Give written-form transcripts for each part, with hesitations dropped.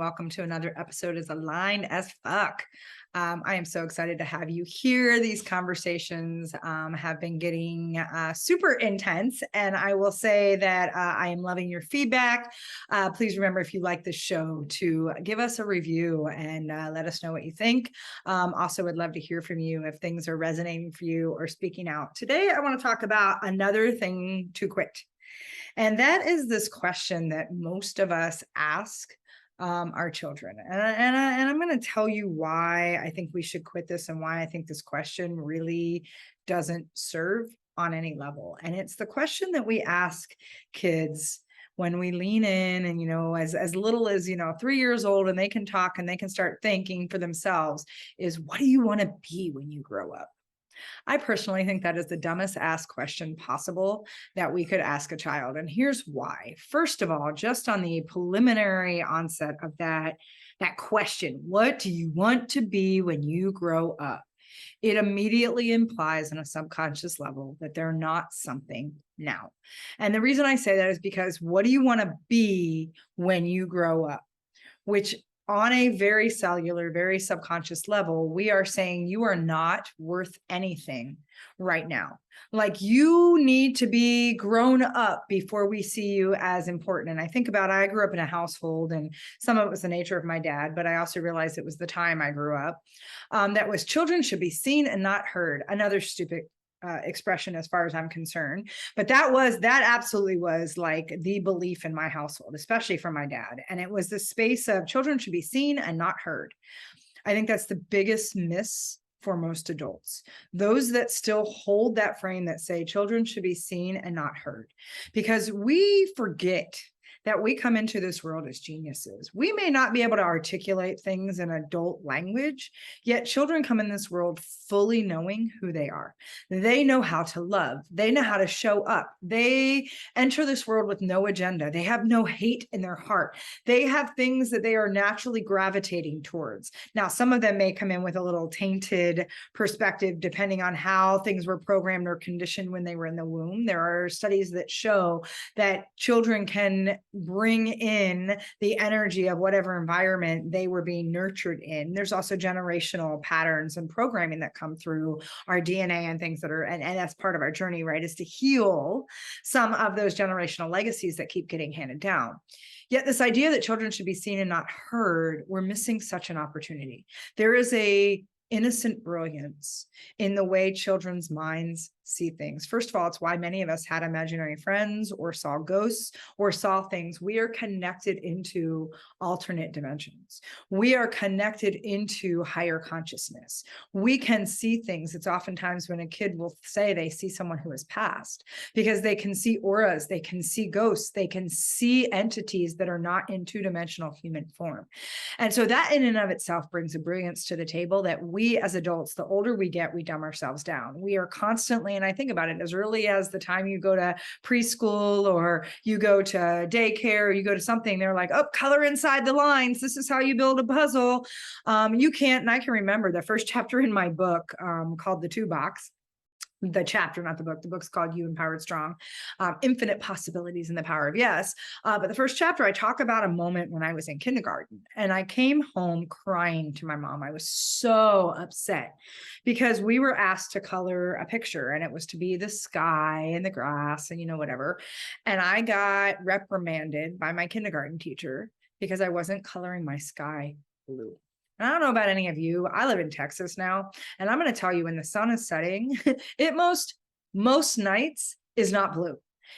welcome to another episode as Aligned as Fuck. I am so excited to have you here. These conversations have been getting super intense, and I will say that I am loving your feedback. Please remember, if you like this show, to give us a review and let us know what you think. Also, would love to hear from you if things are resonating for you or speaking out. Today, I want to talk about another thing to quit. And that is this question that most of us ask our children. And I'm going to tell you why I think we should quit this and why I think this question really doesn't serve on any level. And it's the question that we ask kids when we lean in and, as little as, 3 years old, and they can talk and they can start thinking for themselves, is what do you want to be when you grow up? I personally think that is the dumbest asked question possible that we could ask a child. And here's why. First of all, just on the preliminary onset of that question, what do you want to be when you grow up? It immediately implies on a subconscious level that they're not something now. And the reason I say that is because what do you want to be when you grow up? Which, on a very cellular, very subconscious level, we are saying you are not worth anything right now. Like, you need to be grown up before we see you as important. And I think about, I grew up in a household, and some of it was the nature of my dad, but I also realized it was the time I grew up. That was, children should be seen and not heard. Another stupid expression as far as I'm concerned. But that absolutely was like the belief in my household, especially from my dad. And it was the space of children should be seen and not heard. I think that's the biggest miss for most adults, those that still hold that frame that say children should be seen and not heard, because we forget that we come into this world as geniuses. We may not be able to articulate things in adult language, yet children come in this world fully knowing who they are. They know how to love. They know how to show up. They enter this world with no agenda. They have no hate in their heart. They have things that they are naturally gravitating towards. Now, some of them may come in with a little tainted perspective, depending on how things were programmed or conditioned when they were in the womb. There are studies that show that children can bring in the energy of whatever environment they were being nurtured in. There's also generational patterns and programming that come through our DNA and things that are, and that's part of our journey, right? Is to heal some of those generational legacies that keep getting handed down. Yet this idea that children should be seen and not heard, we're missing such an opportunity. There is a innocent brilliance in the way children's minds see things. First of all, it's why many of us had imaginary friends or saw ghosts or saw things. We are connected into alternate dimensions. We are connected into higher consciousness. We can see things. It's oftentimes when a kid will say they see someone who has passed, because they can see auras, they can see ghosts, they can see entities that are not in two-dimensional human form. And so that in and of itself brings a brilliance to the table that we as adults, the older we get, we dumb ourselves down. We are constantly, and I think about it as early as the time you go to preschool or you go to daycare or you go to something, they're like, oh, color inside the lines. This is how you build a puzzle. You can't, and I can remember the first chapter in my book called The Two Box. The chapter, not the book. The book's called You Empowered Strong, Infinite Possibilities and the Power of Yes. But the first chapter, I talk about a moment when I was in kindergarten, and I came home crying to my mom. I was so upset because we were asked to color a picture, and it was to be the sky and the grass and whatever. And I got reprimanded by my kindergarten teacher because I wasn't coloring my sky blue. And I don't know about any of you. I live in Texas now, and I'm going to tell you, when the sun is setting, it most nights is not blue.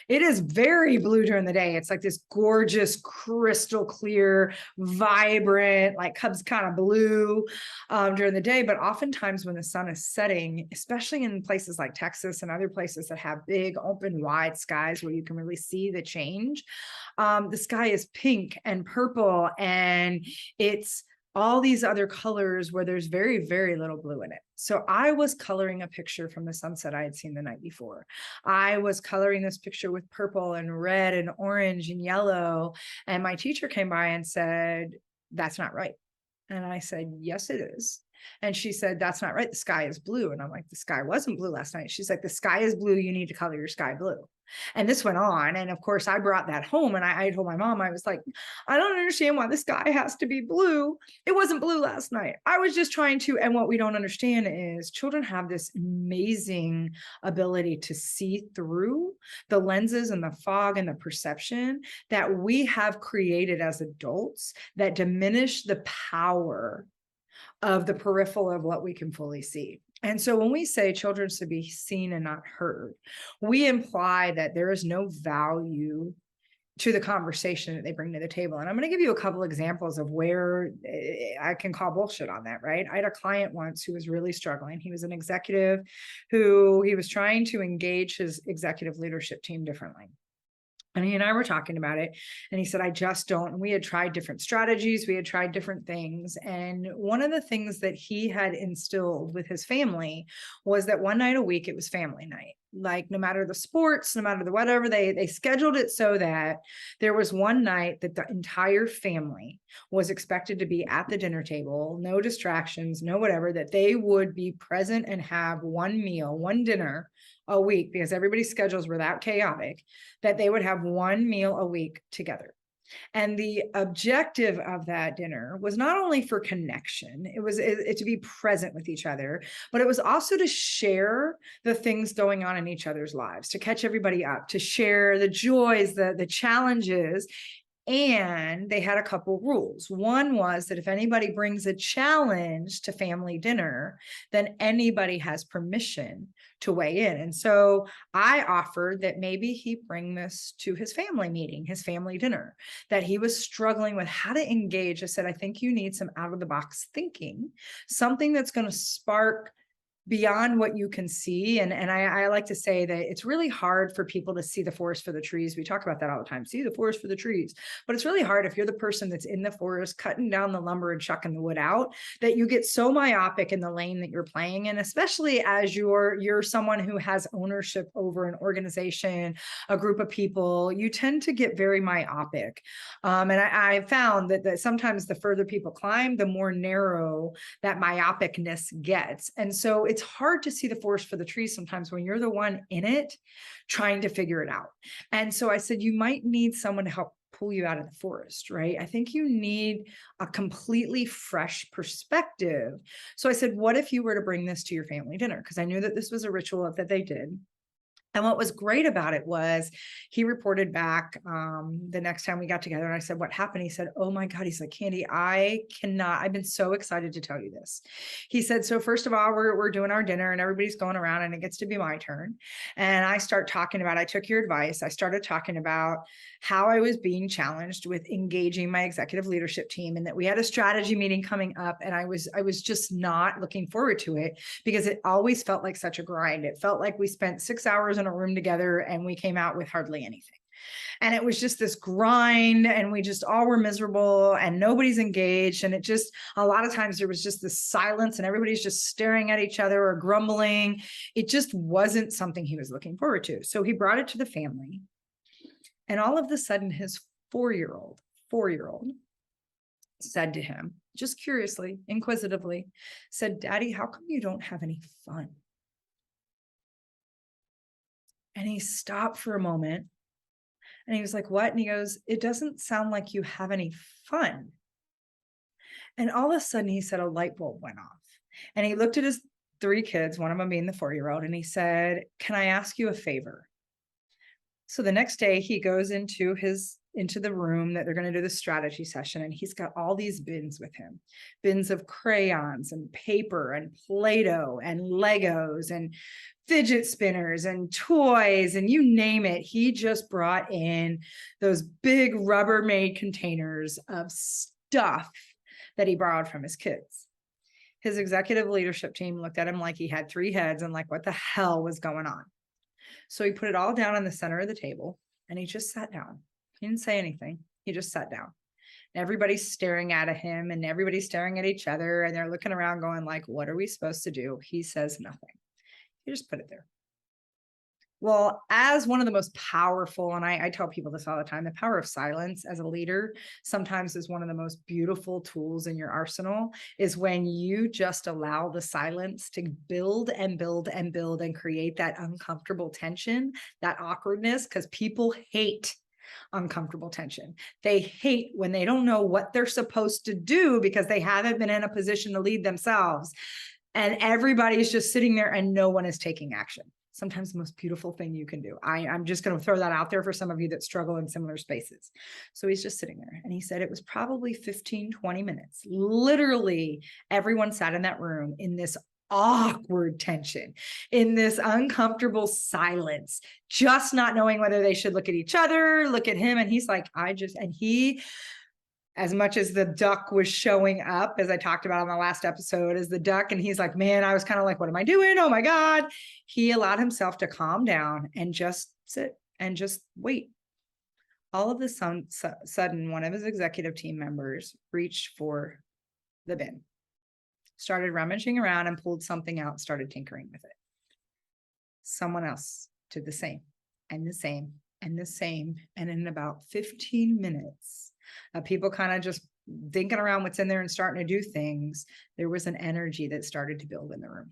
It is very blue during the day. It's like this gorgeous, crystal clear, vibrant, like Cubs kind of blue during the day. But oftentimes when the sun is setting, especially in places like Texas and other places that have big, open, wide skies where you can really see the change, the sky is pink and purple, and it's all these other colors where there's very, very little blue in it. So I was coloring a picture from the sunset I had seen the night before. I was coloring this picture with purple and red and orange and yellow. And my teacher came by and said, that's not right. And I said, yes, it is. And she said, that's not right. The sky is blue. And I'm like, the sky wasn't blue last night. She's like, the sky is blue. You need to color your sky blue. And this went on. And of course, I brought that home and I told my mom, I was like, I don't understand why the sky has to be blue. It wasn't blue last night. I was just trying to. And what we don't understand is children have this amazing ability to see through the lenses and the fog and the perception that we have created as adults that diminish the power of the peripheral of what we can fully see. And so when we say children should be seen and not heard, we imply that there is no value to the conversation that they bring to the table. And I'm going to give you a couple examples of where I can call bullshit on that, right? I had a client once who was really struggling. He was an executive who he was trying to engage his executive leadership team differently. And he and I were talking about it, and he said, I just don't. And we had tried different strategies. We had tried different things. And one of the things that he had instilled with his family was that one night a week, it was family night. Like no matter the sports, no matter the whatever, they scheduled it so that there was one night that the entire family was expected to be at the dinner table, no distractions, no whatever, that they would be present and have one meal, one dinner a week, because everybody's schedules were that chaotic, that they would have one meal a week together. And the objective of that dinner was not only for connection, it was to be present with each other, but it was also to share the things going on in each other's lives, to catch everybody up, to share the joys, the challenges. And they had a couple rules. One was that if anybody brings a challenge to family dinner, then anybody has permission to weigh in. And so I offered that maybe he bring this to his family meeting, his family dinner, that he was struggling with how to engage. I said, I think you need some out of the box thinking, something that's going to spark beyond what you can see. And I like to say that it's really hard for people to see the forest for the trees. We talk about that all the time, see the forest for the trees, but it's really hard if you're the person that's in the forest, cutting down the lumber and chucking the wood out, that you get so myopic in the lane that you're playing in, especially as you're someone who has ownership over an organization, a group of people, you tend to get very myopic. And I found that sometimes the further people climb, the more narrow that myopicness gets. And so it's hard to see the forest for the trees sometimes when you're the one in it trying to figure it out. And so I said, you might need someone to help pull you out of the forest, right? I think you need a completely fresh perspective. So I said, what if you were to bring this to your family dinner? Because I knew that this was a ritual that they did. And what was great about it was he reported back the next time we got together, and I said, what happened? He said, oh my God. He's like, Candy, I've been so excited to tell you this. He said, so first of all, we're doing our dinner and everybody's going around and it gets to be my turn. And I took your advice. I started talking about how I was being challenged with engaging my executive leadership team, and that we had a strategy meeting coming up. And I was just not looking forward to it because it always felt like such a grind. It felt like we spent 6 hours in a room together and we came out with hardly anything. And it was just this grind and we just all were miserable and nobody's engaged. And it just, a lot of times there was just this silence and everybody's just staring at each other or grumbling. It just wasn't something he was looking forward to. So he brought it to the family. And all of a sudden his four-year-old said to him, just curiously, inquisitively, said, Daddy, how come you don't have any fun? And he stopped for a moment and he was like, what? And he goes, it doesn't sound like you have any fun. And all of a sudden he said a light bulb went off and he looked at his 3 kids, one of them being the 4-year-old, and he said, can I ask you a favor? So the next day he goes into the room that they're going to do the strategy session. And he's got all these bins with him, bins of crayons and paper and Play-Doh and Legos and fidget spinners and toys and you name it. He just brought in those big Rubbermaid containers of stuff that he borrowed from his kids. His executive leadership team looked at him like he had 3 heads and like, what the hell was going on? So he put it all down in the center of the table and he just sat down. He didn't say anything. He just sat down. And everybody's staring at him and everybody's staring at each other and they're looking around going like, what are we supposed to do? He says nothing. He just put it there. Well, as one of the most powerful, and I tell people this all the time, the power of silence as a leader sometimes is one of the most beautiful tools in your arsenal, is when you just allow the silence to build and build and build and create that uncomfortable tension, that awkwardness, because people hate uncomfortable tension. They hate when they don't know what they're supposed to do because they haven't been in a position to lead themselves. And everybody's just sitting there and no one is taking action. Sometimes the most beautiful thing you can do. I'm just going to throw that out there for some of you that struggle in similar spaces. So he's just sitting there and he said it was probably 15, 20 minutes. Literally, everyone sat in that room in this awkward tension, in this uncomfortable silence, just not knowing whether they should look at each other, look at him. And he's like, as much as the duck was showing up, as I talked about on the last episode, as the duck, and he's like, man, I was kind of like, what am I doing? Oh my God. He allowed himself to calm down and just sit and just wait. All of a sudden, one of his executive team members reached for the bin, started rummaging around and pulled something out, started tinkering with it. Someone else did the same and the same and the same. And in about 15 minutes, people kind of just thinking around what's in there and starting to do things, there was an energy that started to build in the room.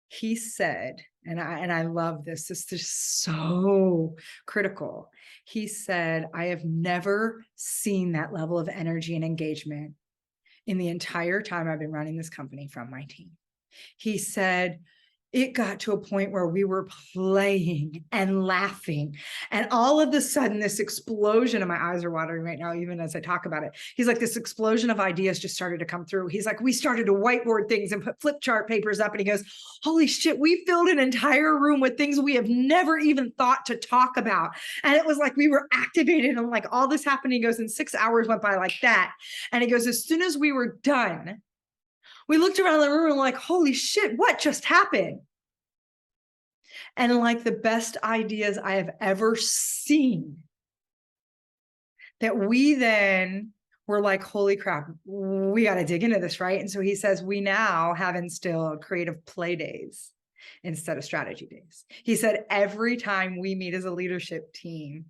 He said, and I love this is just so critical. He said, I have never seen that level of energy and engagement in the entire time I've been running this company from my team. He said, it got to a point where we were playing and laughing. And all of a sudden, this explosion, and my eyes are watering right now, even as I talk about it. He's like, this explosion of ideas just started to come through. He's like, we started to whiteboard things and put flip chart papers up. And he goes, holy shit, we filled an entire room with things we have never even thought to talk about. And it was like we were activated and like all this happened. He goes, and 6 hours went by like that. And he goes, as soon as we were done, we looked around the room and like, holy shit, what just happened? And like the best ideas I have ever seen, that we then were like, holy crap, we got to dig into this, right? And so he says, we now have instilled creative play days instead of strategy days. He said, every time we meet as a leadership team,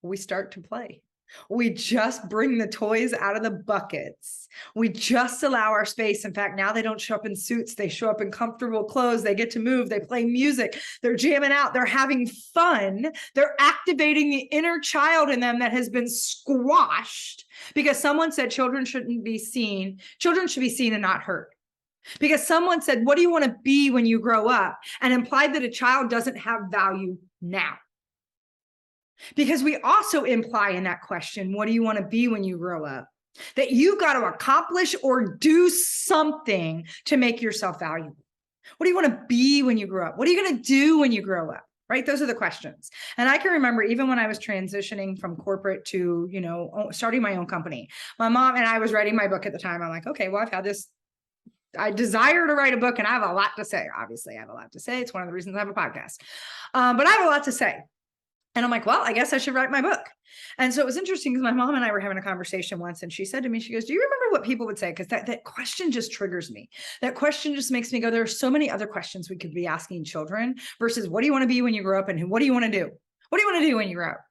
we start to play. We just bring the toys out of the buckets. We just allow our space. In fact, now they don't show up in suits. They show up in comfortable clothes. They get to move. They play music. They're jamming out. They're having fun. They're activating the inner child in them that has been squashed because someone said children shouldn't be seen. Children should be seen and not heard. Because someone said, what do you want to be when you grow up? And implied that a child doesn't have value now. Because we also imply in that question, what do you want to be when you grow up? That you've got to accomplish or do something to make yourself valuable. What do you want to be when you grow up? What are you going to do when you grow up? Right? Those are the questions. And I can remember even when I was transitioning from corporate to, starting my own company, my mom and I was writing my book at the time. I'm like, okay, well, I've had this. I desire to write a book and I have a lot to say. Obviously, I have a lot to say. It's one of the reasons I have a podcast. But I have a lot to say. And I'm like, well, I guess I should write my book. And so it was interesting because my mom and I were having a conversation once and she said to me, she goes, do you remember what people would say? Because that question just triggers me. That question just makes me go, there are so many other questions we could be asking children versus what do you want to be when you grow up and what do you want to do? What do you want to do when you grow up?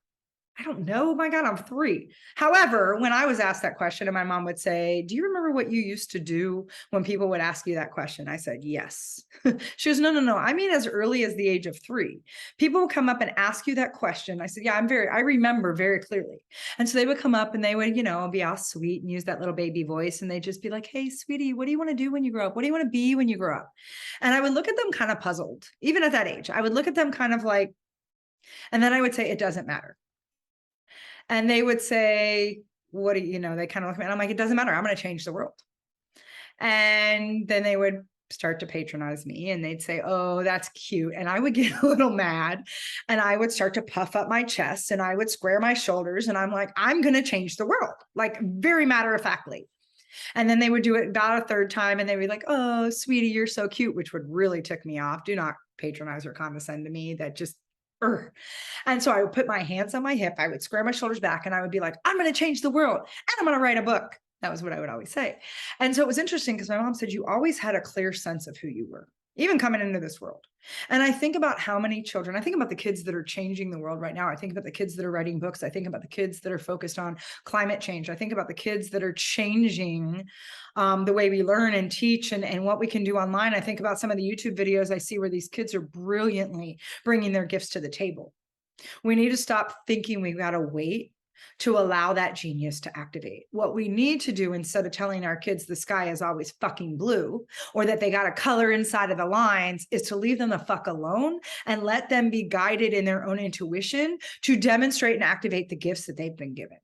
I don't know. Oh my God, I'm 3. However, when I was asked that question and my mom would say, do you remember what you used to do when people would ask you that question? I said, yes. She goes, no. I mean, as early as the age of 3, people would come up and ask you that question. I said, yeah, I remember very clearly. And so they would come up and they would, be all sweet and use that little baby voice. And they'd just be like, hey, sweetie, what do you want to do when you grow up? What do you want to be when you grow up? And I would look at them kind of puzzled, even at that age. I would look at them kind of like, and then I would say, it doesn't matter. And they would say, what do you know? They kind of look at me and I'm like, it doesn't matter. I'm going to change the world. And then they would start to patronize me and they'd say, oh, that's cute. And I would get a little mad and I would start to puff up my chest and I would square my shoulders. And I'm like, I'm going to change the world, like very matter of factly. And then they would do it about a third time and they would be like, oh, sweetie, you're so cute, which would really tick me off. Do not patronize or condescend to me. That just And so I would put my hands on my hip, I would square my shoulders back and I would be like, I'm going to change the world and I'm going to write a book. That was what I would always say. And so it was interesting because my mom said, you always had a clear sense of who you were. even coming into this world. And I think about how many children, I think about the kids that are changing the world right now. I think about the kids that are writing books. I think about the kids that are focused on climate change. I think about the kids that are changing the way we learn and teach and what we can do online. I think about some of the YouTube videos I see where these kids are brilliantly bringing their gifts to the table. We need to stop thinking we've got to wait to allow that genius to activate. What we need to do, instead of telling our kids the sky is always fucking blue, or that they got to color inside of the lines, is to leave them the fuck alone and let them be guided in their own intuition to demonstrate and activate the gifts that they've been given.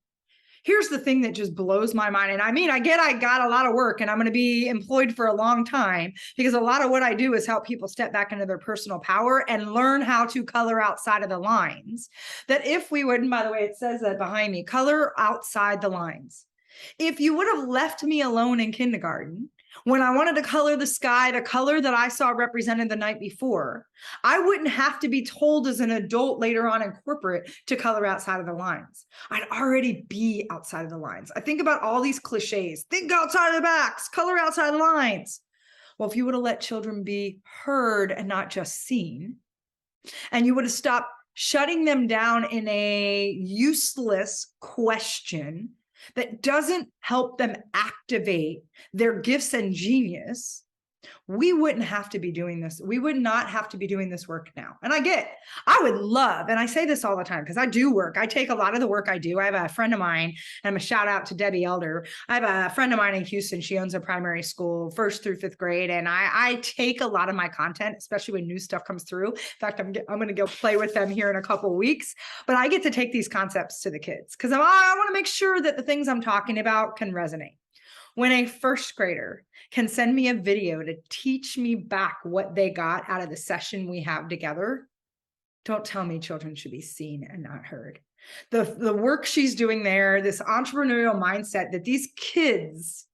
Here's the thing that just blows my mind. And I mean, I got a lot of work and I'm going to be employed for a long time, because a lot of what I do is help people step back into their personal power and learn how to color outside of the lines. That if we would, and by the way, it says that behind me, color outside the lines. If you would have left me alone in kindergarten, when I wanted to color the sky, the color that I saw represented the night before, I wouldn't have to be told as an adult later on in corporate to color outside of the lines. I'd already be outside of the lines. I think about all these cliches. Think outside of the box, color outside of the lines. Well, if you would have let children be heard and not just seen, and you would have stopped shutting them down in a useless question that doesn't help them activate their gifts and genius, we wouldn't have to be doing this. We would not have to be doing this work now. And I would love, and I say this all the time because I do work. I take a lot of the work I do. I have a friend of mine, and I'm a shout out to Debbie Elder. I have a friend of mine in Houston. She owns a primary school, 1st through 5th grade. And I take a lot of my content, especially when new stuff comes through. In fact, I'm going to go play with them here in a couple of weeks, but I get to take these concepts to the kids because I want to make sure that the things I'm talking about can resonate. When a 1st grader can send me a video to teach me back what they got out of the session we have together, don't tell me children should be seen and not heard. The work she's doing there, this entrepreneurial mindset that these kids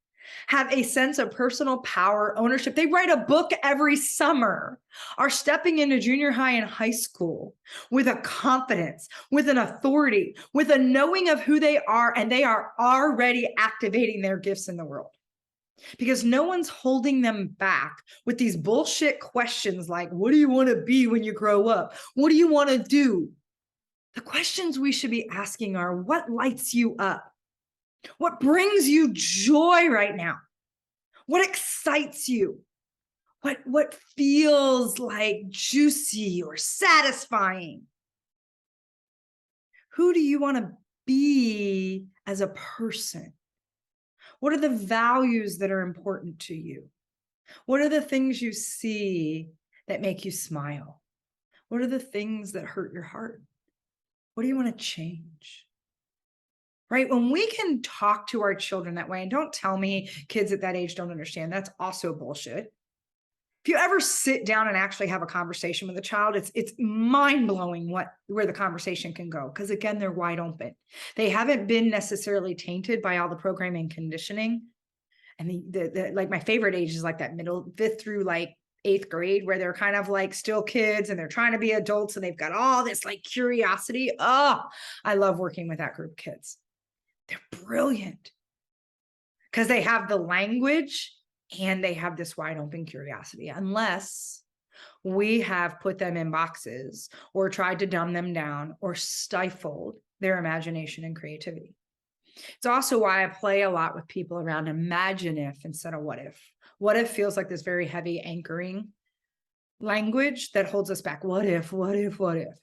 have a sense of personal power, ownership. They write a book every summer, are stepping into junior high and high school with a confidence, with an authority, with a knowing of who they are, and they are already activating their gifts in the world. Because no one's holding them back with these bullshit questions like, what do you want to be when you grow up? What do you want to do? The questions we should be asking are, what lights you up? What brings you joy right now? What excites you? What feels like juicy or satisfying? Who do you want to be as a person? What are the values that are important to you? What are the things you see that make you smile? What are the things that hurt your heart? What do you want to change? Right? When we can talk to our children that way, and don't tell me kids at that age don't understand, that's also bullshit. If you ever sit down and actually have a conversation with a child, it's mind-blowing where the conversation can go. Because again, they're wide open. They haven't been necessarily tainted by all the programming and conditioning. And the like my favorite age is like that middle 5th through like 8th grade, where they're kind of like still kids and they're trying to be adults and they've got all this like curiosity. Oh, I love working with that group of kids. They're brilliant because they have the language and they have this wide open curiosity, unless we have put them in boxes or tried to dumb them down or stifled their imagination and creativity. It's also why I play a lot with people around imagine if instead of what if. What if feels like this very heavy anchoring language that holds us back. What if,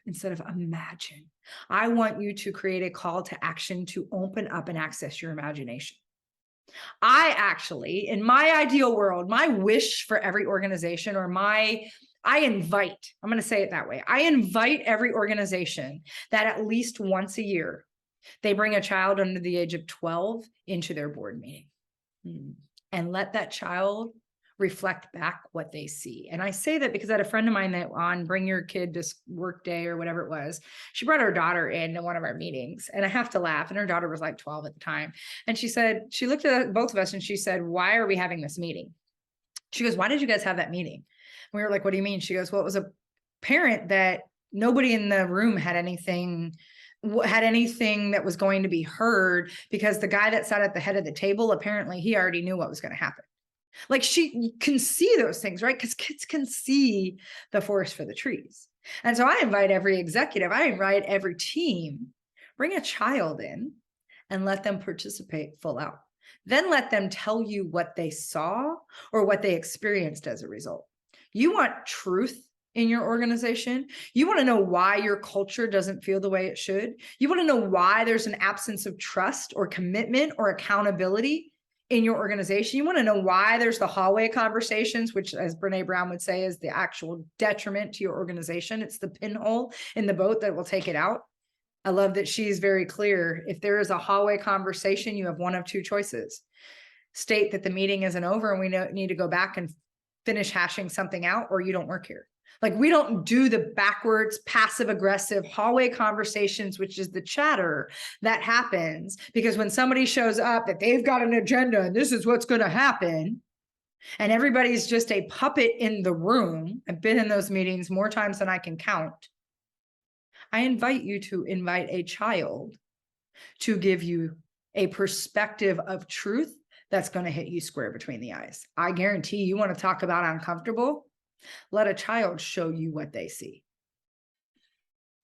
instead of imagine. I want you to create a call to action to open up and access your imagination. I actually, in my ideal world, my wish for every organization, or I invite, I'm going to say it that way. I invite every organization that at least once a year, they bring a child under the age of 12 into their board meeting and let that child reflect back what they see. And I say that because I had a friend of mine that on Bring Your Kid to Work Day or whatever it was, she brought her daughter into one of our meetings, and I have to laugh. And her daughter was like 12 at the time. And she said, she looked at both of us and she said, why are we having this meeting? She goes, why did you guys have that meeting? And we were like, what do you mean? She goes, well, it was apparent that nobody in the room had anything that was going to be heard, because the guy that sat at the head of the table, apparently he already knew what was going to happen. Like she can see those things, right? Because kids can see the forest for the trees. And so I invite every executive, I invite every team, bring a child in and let them participate full out. Then let them tell you what they saw or what they experienced as a result. You want truth in your organization. You want to know why your culture doesn't feel the way it should. You want to know why there's an absence of trust or commitment or accountability in your organization. You want to know why there's the hallway conversations, which, as Brene Brown would say, is the actual detriment to your organization. It's the pinhole in the boat that will take it out. I love that she's very clear. If there is a hallway conversation, you have one of two choices. State that the meeting isn't over and we need to go back and finish hashing something out, or you don't work here. Like, we don't do the backwards, passive aggressive hallway conversations, which is the chatter that happens because when somebody shows up that they've got an agenda and this is what's going to happen, and everybody's just a puppet in the room. I've been in those meetings more times than I can count. I invite you to invite a child to give you a perspective of truth that's going to hit you square between the eyes. I guarantee you want to talk about uncomfortable. Let a child show you what they see.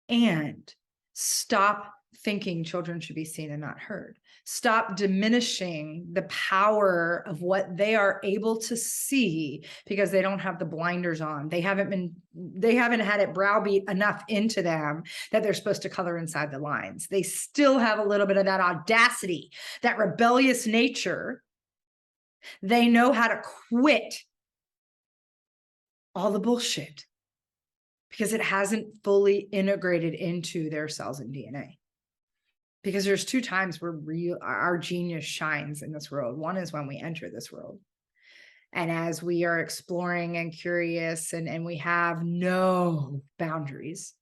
And stop thinking children should be seen and not heard. Stop diminishing the power of what they are able to see because they don't have the blinders on. They haven't had it browbeat enough into them that they're supposed to color inside the lines. They still have a little bit of that audacity, that rebellious nature. They know how to quit all the bullshit because it hasn't fully integrated into their cells and DNA. Because there's two times where our genius shines in this world. One is when we enter this world. And as we are exploring and curious and we have no boundaries.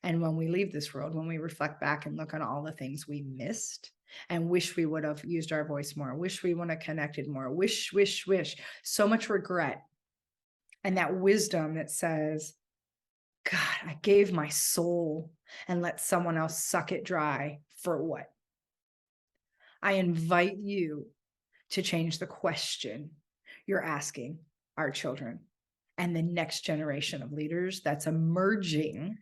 And when we leave this world, when we reflect back and look on all the things we missed and wish we would have used our voice more, wish we would have connected more, wish, so much regret. And that wisdom that says, God, I gave my soul and let someone else suck it dry for what? I invite you to change the question you're asking our children and the next generation of leaders that's emerging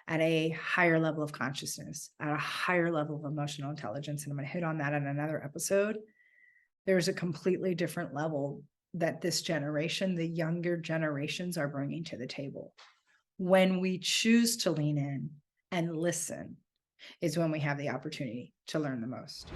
at a higher level of consciousness, at a higher level of emotional intelligence. And I'm going to hit on that in another episode. There's a completely different level that this generation, the younger generations, are bringing to the table. When we choose to lean in and listen is when we have the opportunity to learn the most.